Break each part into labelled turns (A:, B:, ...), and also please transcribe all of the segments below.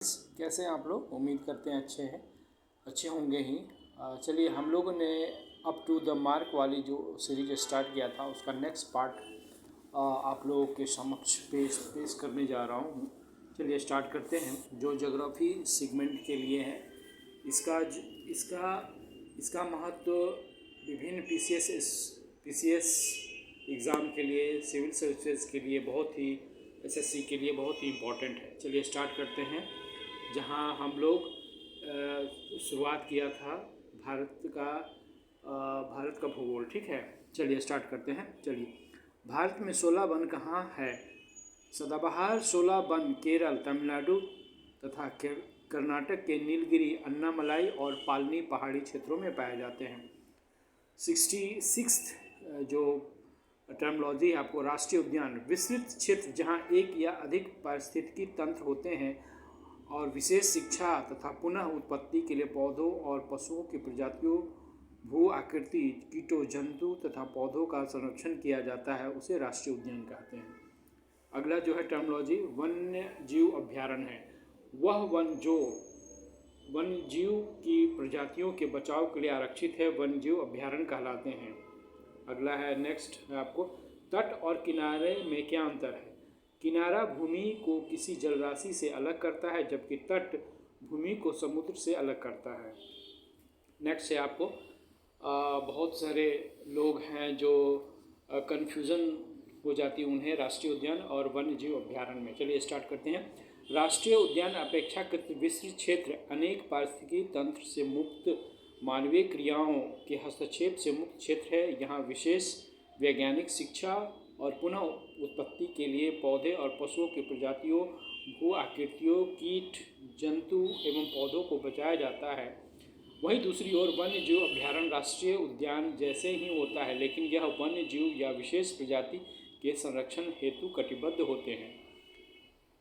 A: कैसे हैं आप लोग? उम्मीद करते हैं अच्छे होंगे ही। चलिए, हम लोगों ने अप टू द मार्क वाली जो सीरीज स्टार्ट किया था उसका नेक्स्ट पार्ट आप लोगों के समक्ष पेश करने जा रहा हूँ। चलिए स्टार्ट करते हैं। जो ज्योग्राफी सेगमेंट के लिए है, इसका इसका इसका महत्व विभिन्न पीसीएस एग्ज़ाम के लिए, सिविल सर्विसेज के लिए बहुत ही, एसएससी के लिए बहुत ही इम्पोर्टेंट है। चलिए स्टार्ट करते हैं। जहां हम लोग शुरुआत किया था भारत का भूगोल। ठीक है, चलिए स्टार्ट करते हैं। चलिए, भारत में 16 वन कहाँ है? सदाबहार 16 वन केरल, तमिलनाडु तथा कर्नाटक के नीलगिरी, अन्नामलाई और पालनी पहाड़ी क्षेत्रों में पाए जाते हैं। 66 जो टर्मोलॉजी है आपको, राष्ट्रीय उद्यान विस्तृत क्षेत्र जहां एक या अधिक पारिस्थितिकी तंत्र होते हैं और विशेष शिक्षा तथा पुनः उत्पत्ति के लिए पौधों और पशुओं की प्रजातियों, भू आकृति, कीटों, जंतु तथा पौधों का संरक्षण किया जाता है, उसे राष्ट्रीय उद्यान कहते हैं। अगला जो है टर्मोलॉजी, वन्य जीव अभ्यारण्य है। वह वन्य जीव की प्रजातियों के बचाव के लिए आरक्षित है, वन्य जीव अभ्यारण्य कहलाते हैं। अगला है नेक्स्ट है आपको, तट और किनारे में क्या अंतर है? किनारा भूमि को किसी जलराशि से अलग करता है, जबकि तट भूमि को समुद्र से अलग करता है। नेक्स्ट है आपको, बहुत सारे लोग हैं जो कन्फ्यूज़न हो जाती है उन्हें राष्ट्रीय उद्यान और वन्य जीव अभ्यारण्य में। चलिए स्टार्ट करते हैं। राष्ट्रीय उद्यान अपेक्षाकृत विस्तृत क्षेत्र, अनेक पारिस्थितिकी तंत्र से मुक्त, मानवीय क्रियाओं के हस्तक्षेप से मुक्त क्षेत्र है। यहाँ विशेष वैज्ञानिक शिक्षा और पुनः उत्पत्ति के लिए पौधे और पशुओं की प्रजातियों, भू आकृतियों, कीट, जंतु एवं पौधों को बचाया जाता है। वहीं दूसरी ओर वन्य जीव अभ्यारण्य राष्ट्रीय उद्यान जैसे ही होता है, लेकिन यह वन्य जीव या विशेष प्रजाति के संरक्षण हेतु कटिबद्ध होते हैं।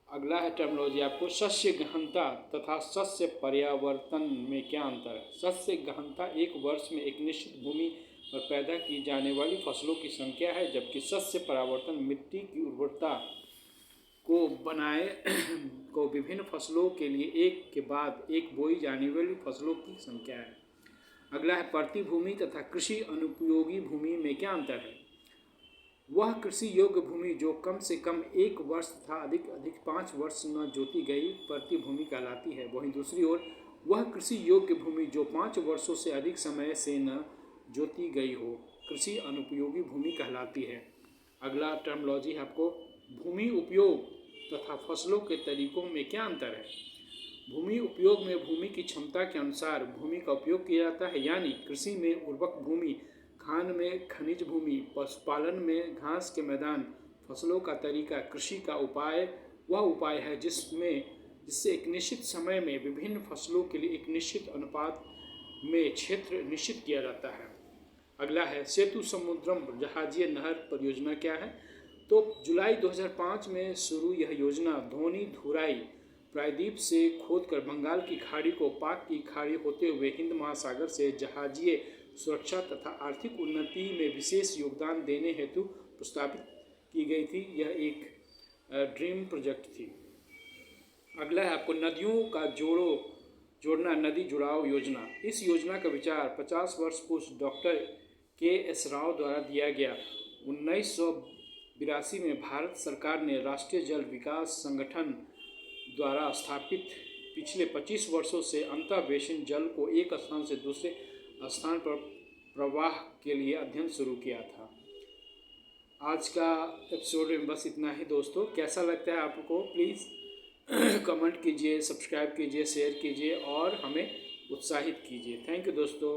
A: अगला है टर्मोलॉजी आपको, सस्य गहनता तथा सस्य पर्यावर्तन में क्या अंतर है? सस्य गहनता एक वर्ष में एक निश्चित भूमि पर पैदा की जाने वाली फसलों की संख्या है, जबकि सस्य परावर्तन मिट्टी की उर्वरता को विभिन्न फसलों के लिए एक के बाद एक बोई जाने वाली फसलों की संख्या है। अगला है प्रतिभूमि तथा कृषि अनुपयोगी भूमि में क्या अंतर है? वह कृषि योग्य भूमि जो कम से कम 1 वर्ष तथा अधिक 5 वर्ष न जोती गई प्रतिभूमि कहलाती है। वहीं दूसरी ओर वह कृषि योग्य भूमि जो 5 वर्षों से अधिक समय से न जोती गई हो, कृषि अनुपयोगी भूमि कहलाती है। अगला टर्मोलॉजी है आपको, भूमि उपयोग तथा फसलों के तरीकों में क्या अंतर है? भूमि उपयोग में भूमि की क्षमता के अनुसार भूमि का उपयोग किया जाता है, यानी कृषि में उर्वरक भूमि, खान में खनिज भूमि, पशुपालन में घास के मैदान। फसलों का तरीका, कृषि का उपाय वह उपाय है जिससे एक निश्चित समय में विभिन्न फसलों के लिए एक निश्चित अनुपात में क्षेत्र निश्चित किया जाता है। अगला है सेतु समुद्रम जहाजीय नहर परियोजना क्या है? तो जुलाई 2005 में शुरू यह योजना धोनी-धुराई प्रायद्वीप से खोदकर बंगाल की खाड़ी को पाक की खाड़ी होते हुए हिंद महासागर से जहाजीय सुरक्षा तथा आर्थिक उन्नति में विशेष योगदान देने हेतु प्रस्तावित की गई थी। यह एक ड्रीम प्रोजेक्ट थी। अगला है आपको, नदियों का जोड़ना नदी जुड़ाव योजना। इस योजना का विचार 50 वर्ष पूर्व डॉक्टर के.एस. राव द्वारा दिया गया। 1982 में भारत सरकार ने राष्ट्रीय जल विकास संगठन द्वारा स्थापित पिछले 25 वर्षों से अंतर्वेशन जल को एक स्थान से दूसरे स्थान पर प्रवाह के लिए अध्ययन शुरू किया था। आज का एपिसोड में बस इतना ही दोस्तों। कैसा लगता है आपको? प्लीज़ कमेंट कीजिए, सब्सक्राइब कीजिए, शेयर कीजिए और हमें उत्साहित कीजिए। थैंक यू दोस्तों।